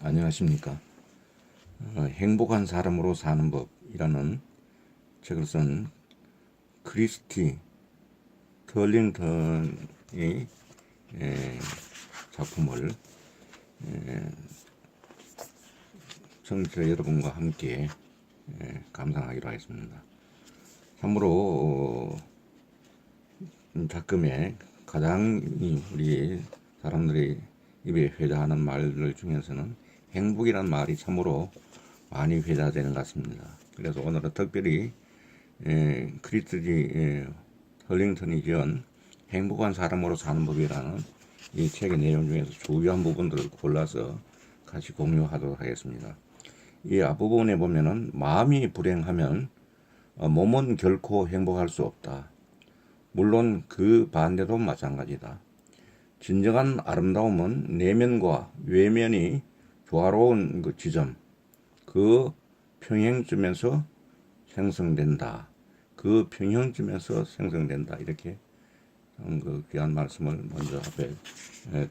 안녕하십니까. 행복한 사람으로 사는 법이라는 책을 쓴 크리스티 털링턴의 작품을 청취자 여러분과 함께 감상하기로 하겠습니다. 참으로 작금에 가장 우리 사람들이 입에 회자하는 말들 중에서는 행복이란 말이 참으로 많이 회자되는 것 같습니다. 그래서 오늘은 특별히 크리스티 털링턴이 지은 행복한 사람으로 사는 법이라는 이 책의 내용 중에서 주요한 부분들을 골라서 같이 공유하도록 하겠습니다. 이 앞부분에 보면은 마음이 불행하면 몸은 결코 행복할 수 없다. 물론 그 반대도 마찬가지다. 진정한 아름다움은 내면과 외면이 조화로운 그 지점, 그 평행점에서 생성된다. 그 평형점에서 생성된다. 이렇게 그 귀한 말씀을 먼저 앞에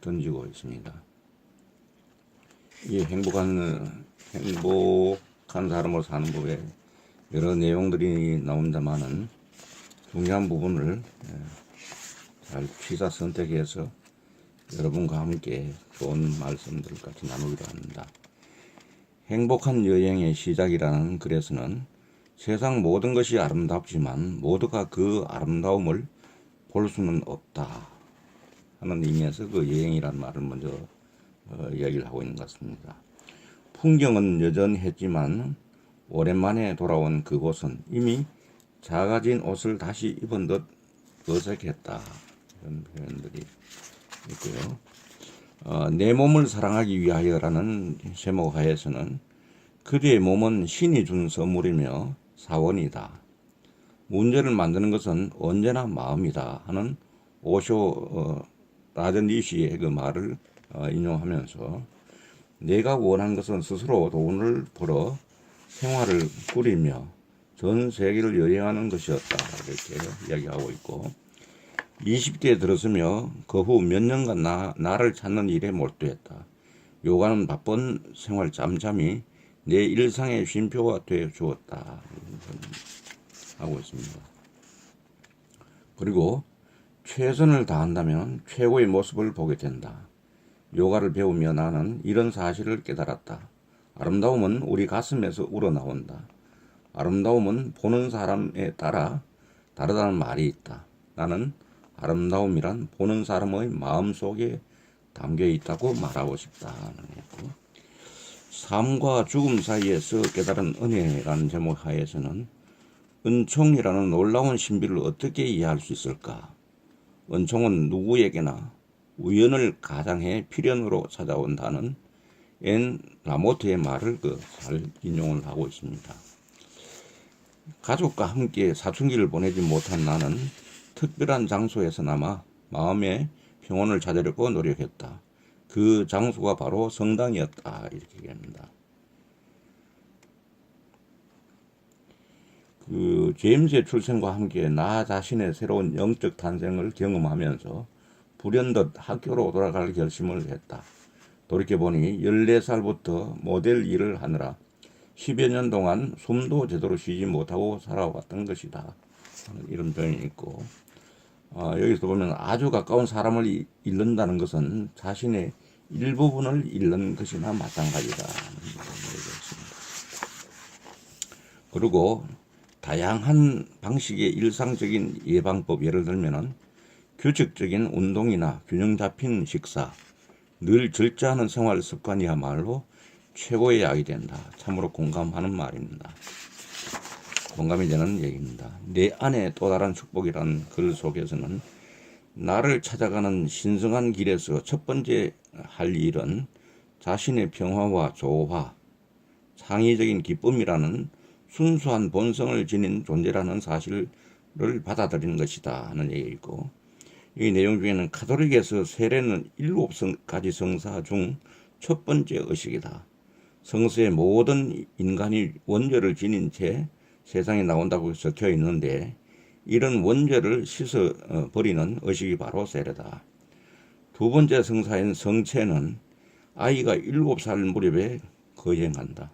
던지고 있습니다. 이 행복한 사람으로 사는 법에 여러 내용들이 나온다마는 중요한 부분을 잘 취사 선택해서 여러분과 함께 좋은 말씀들을 같이 나누기로 합니다. 행복한 여행의 시작이라는 글에서는 세상 모든 것이 아름답지만 모두가 그 아름다움을 볼 수는 없다 하는 의미에서 그 여행이라는 말을 먼저 이야기를 하고 있는 것 같습니다. 풍경은 여전했지만 오랜만에 돌아온 그곳은 이미 작아진 옷을 다시 입은 듯 어색했다. 이런 표현들이 있고요. 내 몸을 사랑하기 위하여라는 제목 하에서는 그대의 몸은 신이 준 선물이며 사원이다. 문제를 만드는 것은 언제나 마음이다 하는 오쇼 라전리시의 그 말을 인용하면서 내가 원하는 것은 스스로 돈을 벌어 생활을 꾸리며 전 세계를 여행하는 것이었다. 이렇게 이야기하고 있고 20대에 들었으며 그 후 몇 년간 나를 찾는 일에 몰두했다. 요가는 바쁜 생활 잠잠이 내 일상의 쉼표가 되어 주었다. 하고 있습니다. 그리고 최선을 다한다면 최고의 모습을 보게 된다. 요가를 배우며 나는 이런 사실을 깨달았다. 아름다움은 우리 가슴에서 우러나온다. 아름다움은 보는 사람에 따라 다르다는 말이 있다. 나는 아름다움이란 보는 사람의 마음속에 담겨 있다고 말하고 싶다. 삶과 죽음 사이에서 깨달은 은혜라는 제목 하에서는 은총이라는 놀라운 신비를 어떻게 이해할 수 있을까? 은총은 누구에게나 우연을 가장해 필연으로 찾아온다는 앤 라모트의 말을 잘 인용을 하고 있습니다. 가족과 함께 사춘기를 보내지 못한 나는 특별한 장소에서나마 마음의 평온을 찾으려고 노력했다. 그 장소가 바로 성당이었다. 이렇게 얘기합니다. 그 제임스의 출생과 함께 나 자신의 새로운 영적 탄생을 경험하면서 불현듯 학교로 돌아갈 결심을 했다. 돌이켜보니 14살부터 모델 일을 하느라 10여 년 동안 숨도 제대로 쉬지 못하고 살아왔던 것이다. 이런 표현이 있고 여기서 보면 아주 가까운 사람을 잃는다는 것은 자신의 일부분을 잃는 것이나 마찬가지다. 그리고 다양한 방식의 일상적인 예방법, 예를 들면은 규칙적인 운동이나 균형 잡힌 식사, 늘 절제하는 생활 습관이야말로 최고의 약이 된다. 참으로 공감하는 말입니다. 공감이 되는 얘기입니다. 내 안에 또 다른 축복이라는 글 속에서는 나를 찾아가는 신성한 길에서 첫 번째 할 일은 자신의 평화와 조화, 창의적인 기쁨이라는 순수한 본성을 지닌 존재라는 사실을 받아들이는 것이다 하는 얘기이고 이 내용 중에는 가톨릭에서 세례는 7가지 성사 중 첫 번째 의식이다. 성서의 모든 인간이 원죄를 지닌 채 세상에 나온다고 적혀 있는데 이런 원죄를 씻어 버리는 의식이 바로 세례다. 두 번째 성사인 성체는 아이가 7살 무렵에 거행한다.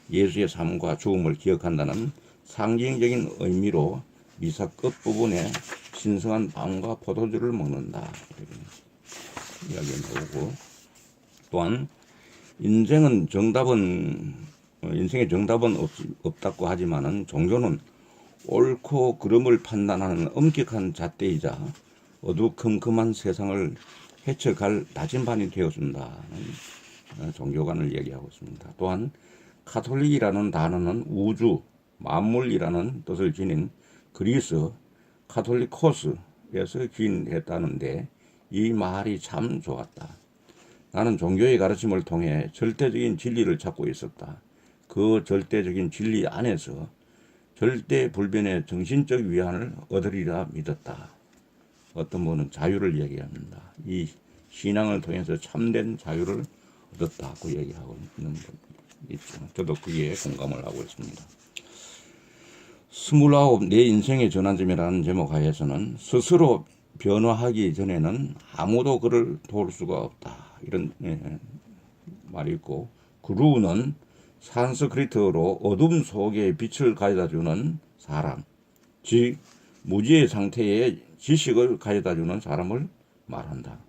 예수의 삶과 죽음을 기억한다는 상징적인 의미로 미사 끝부분에 신성한 빵과 포도주를 먹는다. 이렇게 이야기 나오고, 또한 인생의 정답은 없다고 하지만은 종교는 옳고 그름을 판단하는 엄격한 잣대이자 어두컴컴한 세상을 헤쳐갈 나침반이 되어준다는 종교관을 얘기하고 있습니다. 또한 카톨릭이라는 단어는 우주, 만물이라는 뜻을 지닌 그리스 카톨리코스에서 기인했다는데 이 말이 참 좋았다. 나는 종교의 가르침을 통해 절대적인 진리를 찾고 있었다. 그 절대적인 진리 안에서 절대 불변의 정신적 위안을 얻으리라 믿었다. 어떤 분은 자유를 얘기합니다. 이 신앙을 통해서 참된 자유를 얻었다고 얘기하고 있는 분 있죠. 저도 거기에 공감을 하고 있습니다. 29 내 인생의 전환점이라는 제목 하에서는 스스로 변화하기 전에는 아무도 그를 도울 수가 없다. 이런 말이 있고, 그루는 산스크리트어로 어둠 속에 빛을 가져다주는 사람, 즉 무지의 상태에 지식을 가져다주는 사람을 말한다.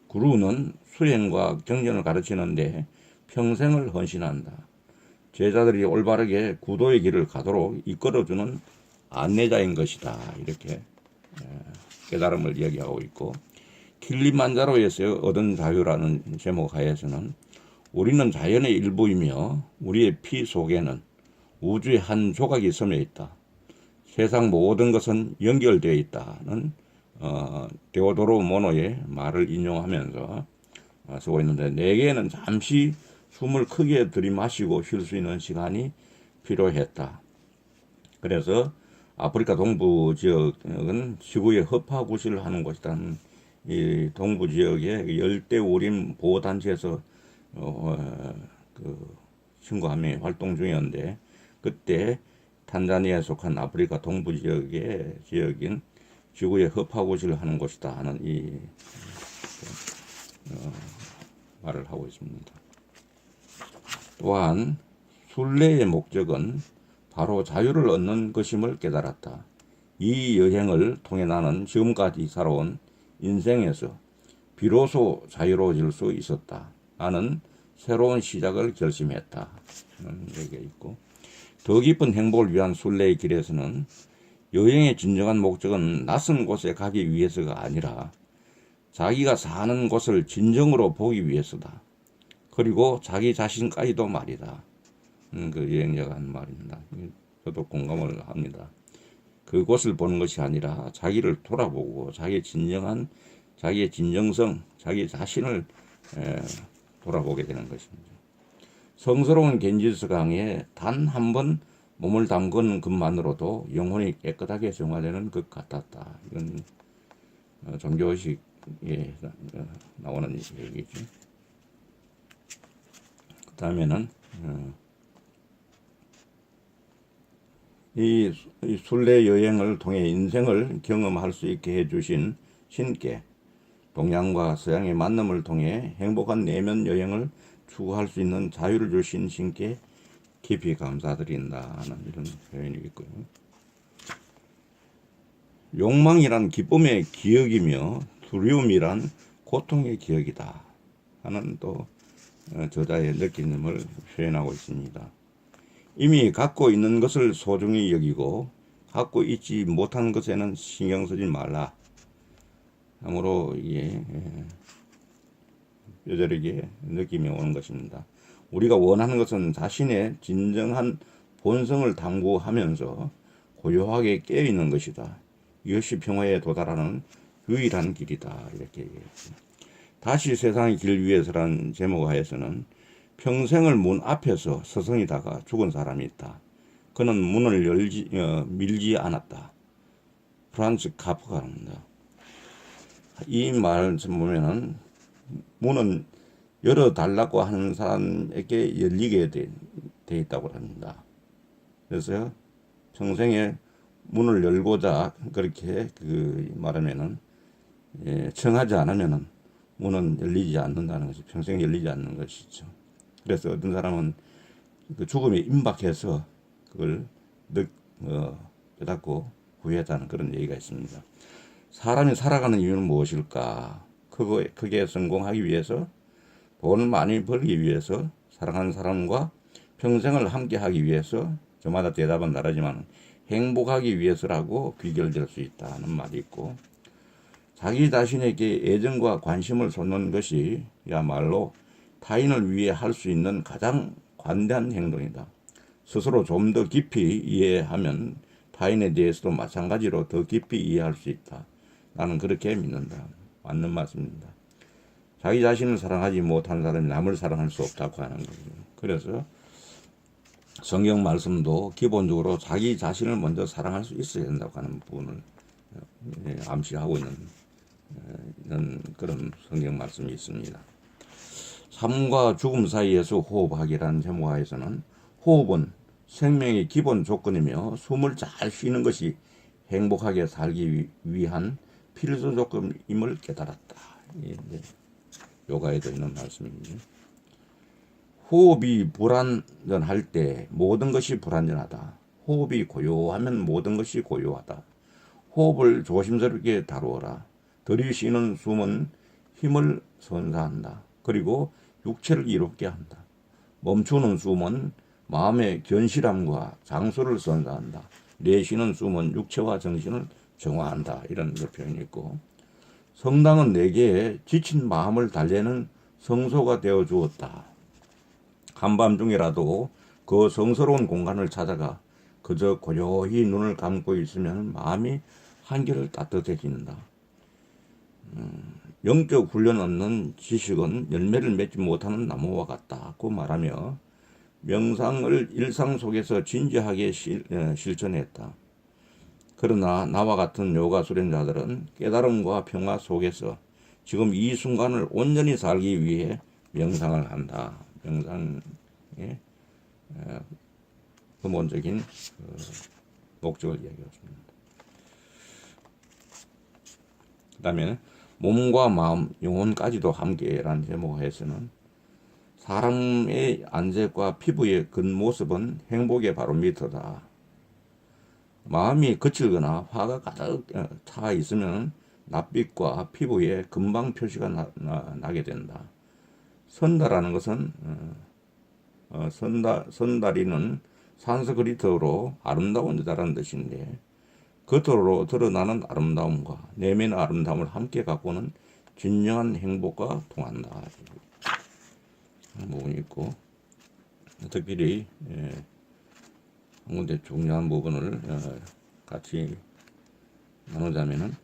구루는 수행과 경전을 가르치는데 평생을 헌신한다. 제자들이 올바르게 구도의 길을 가도록 이끌어주는 안내자인 것이다. 이렇게 깨달음을 이야기하고 있고, 킬리만자로에서 얻은 자유라는 제목 하에서는 우리는 자연의 일부이며 우리의 피 속에는 우주의 한 조각이 스며 있다. 세상 모든 것은 연결되어 있다는 데오도로 모노의 말을 인용하면서 쓰고 있는데, 내게는 잠시 숨을 크게 들이마시고 쉴 수 있는 시간이 필요했다. 그래서 아프리카 동부 지역은 지구의 허파구실을 하는 곳이라는 이 동부 지역의 열대우림 보호단체에서 그 친구 한 명이 활동 중이었는데, 그때 탄자니아에 속한 아프리카 동부 지역인 지구의 허파구실을 하는 곳이다 하는 이 말을 하고 있습니다. 또한 순례의 목적은 바로 자유를 얻는 것임을 깨달았다. 이 여행을 통해 나는 지금까지 살아온 인생에서 비로소 자유로워질 수 있었다. 나는 새로운 시작을 결심했다. 하는 얘기가 있고, 더 깊은 행복을 위한 순례의 길에서는 여행의 진정한 목적은 낯선 곳에 가기 위해서가 아니라 자기가 사는 곳을 진정으로 보기 위해서다. 그리고 자기 자신까지도 말이다. 그 여행자가 한 말입니다. 저도 공감을 합니다. 그곳을 보는 것이 아니라 자기를 돌아보고 자기의 진정성, 자기 자신을 돌아보게 되는 것입니다. 성스러운 겐지스 강에 단 한 번 몸을 담근 것만으로도 영혼이 깨끗하게 정화되는 것 같았다. 이건 종교의식에 나오는 얘기죠. 그 다음에는 이 순례 여행을 통해 인생을 경험할 수 있게 해주신 신께, 동양과 서양의 만남을 통해 행복한 내면 여행을 추구할 수 있는 자유를 주신 신께 깊이 감사드린다 하는 이런 표현이 있고요. 욕망이란 기쁨의 기억이며 두려움이란 고통의 기억이다 하는 또 저자의 느낌을 표현하고 있습니다. 이미 갖고 있는 것을 소중히 여기고 갖고 있지 못한 것에는 신경 쓰지 말라. 아무로 이게 뼈저리게 느낌이 오는 것입니다. 우리가 원하는 것은 자신의 진정한 본성을 탐구하면서 고요하게 깨어있는 것이다. 이것이 평화에 도달하는 유일한 길이다. 이렇게 얘기했습니다. 다시 세상의 길 위에서라는 제목 하에서는 평생을 문 앞에서 서성이다가 죽은 사람이 있다. 그는 문을 밀지 않았다. 프란츠 카프가 합니다. 이 말을 보면은 문은 열어달라고 하는 사람에게 열리게 돼 있다고 합니다. 그래서 평생에 문을 열고자 그렇게 말하면은 청하지 않으면은 문은 열리지 않는다는 것이, 평생 열리지 않는 것이죠. 그래서 어떤 사람은 그 죽음에 임박해서 그걸 깨닫고 후회했다는 그런 얘기가 있습니다. 사람이 살아가는 이유는 무엇일까? 크게 성공하기 위해서, 돈을 많이 벌기 위해서, 사랑하는 사람과 평생을 함께 하기 위해서, 저마다 대답은 다르지만 행복하기 위해서라고 귀결될 수 있다는 말이 있고, 자기 자신에게 애정과 관심을 쏟는 것이 야말로 타인을 위해 할 수 있는 가장 관대한 행동이다. 스스로 좀 더 깊이 이해하면 타인에 대해서도 마찬가지로 더 깊이 이해할 수 있다. 나는 그렇게 믿는다. 맞는 말씀입니다. 자기 자신을 사랑하지 못한 사람이 남을 사랑할 수 없다고 하는 거죠. 그래서 성경 말씀도 기본적으로 자기 자신을 먼저 사랑할 수 있어야 된다고 하는 부분을 암시하고 있는 그런 성경 말씀이 있습니다. 삶과 죽음 사이에서 호흡하기라는 제목하에서는 호흡은 생명의 기본 조건이며 숨을 잘 쉬는 것이 행복하게 살기 위한 필수 조건임을 깨달았다. 요가에도 있는 말씀입니다. 호흡이 불안전할 때 모든 것이 불안전하다. 호흡이 고요하면 모든 것이 고요하다. 호흡을 조심스럽게 다루어라. 들이쉬는 숨은 힘을 선사한다. 그리고 육체를 이롭게 한다. 멈추는 숨은 마음의 견실함과 장수를 선사한다. 내쉬는 숨은 육체와 정신을 정화한다. 이런 표현이 있고, 성당은 내게 지친 마음을 달래는 성소가 되어 주었다. 한밤중이라도 그 성스러운 공간을 찾아가 그저 고요히 눈을 감고 있으면 마음이 한결 따뜻해진다. 영적 훈련 없는 지식은 열매를 맺지 못하는 나무와 같다고 말하며 명상을 일상 속에서 진지하게 실천했다. 그러나 나와 같은 요가 수련자들은 깨달음과 평화 속에서 지금 이 순간을 온전히 살기 위해 명상을 한다. 명상의 근본적인 목적을 이야기했습니다. 그 다음에 몸과 마음, 영혼까지도 함께라는 제목에서는 사람의 안색과 피부의 겉모습은 행복의 바로미터다. 마음이 거칠거나 화가 가득 차 있으면 낯빛과 피부에 금방 표시가 나게 된다. 선다라는 것은 선다리는 산스크리트어로 아름다운 여자라는 뜻인데, 겉으로 드러나는 아름다움과 내면의 아름다움을 함께 갖고는 진정한 행복과 통한다. 부분이 있고, 특별히 한 군데 중요한 부분을 같이 나누자면은,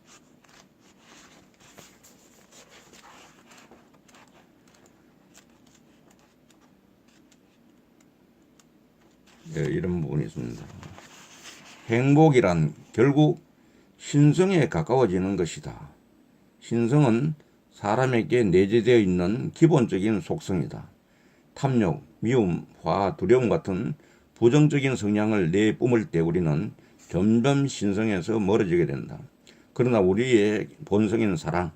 이런 부분이 있습니다. 행복이란 결국 신성에 가까워지는 것이다. 신성은 사람에게 내재되어 있는 기본적인 속성이다. 탐욕, 미움, 화, 두려움 같은 부정적인 성향을 내뿜을 때 우리는 점점 신성에서 멀어지게 된다. 그러나 우리의 본성인 사랑,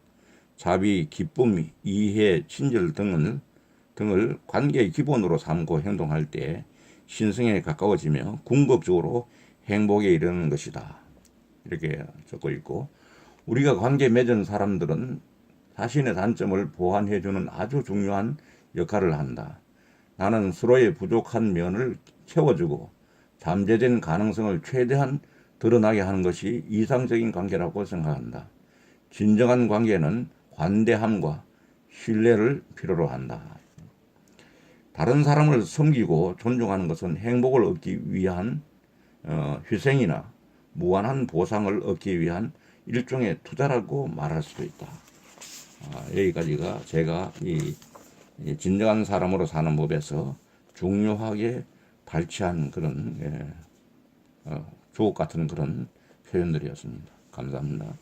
자비, 기쁨, 이해, 친절 등을 관계의 기본으로 삼고 행동할 때 신성에 가까워지며 궁극적으로 행복에 이르는 것이다. 이렇게 적고 있고, 우리가 관계 맺은 사람들은 자신의 단점을 보완해주는 아주 중요한 역할을 한다. 나는 서로의 부족한 면을 채워주고 잠재된 가능성을 최대한 드러나게 하는 것이 이상적인 관계라고 생각한다. 진정한 관계는 관대함과 신뢰를 필요로 한다. 다른 사람을 섬기고 존중하는 것은 행복을 얻기 위한 희생이나 무한한 보상을 얻기 위한 일종의 투자라고 말할 수도 있다. 여기까지가 제가 이 진정한 사람으로 사는 법에서 중요하게 발췌한 그런 주옥 같은 그런 표현들이었습니다. 감사합니다.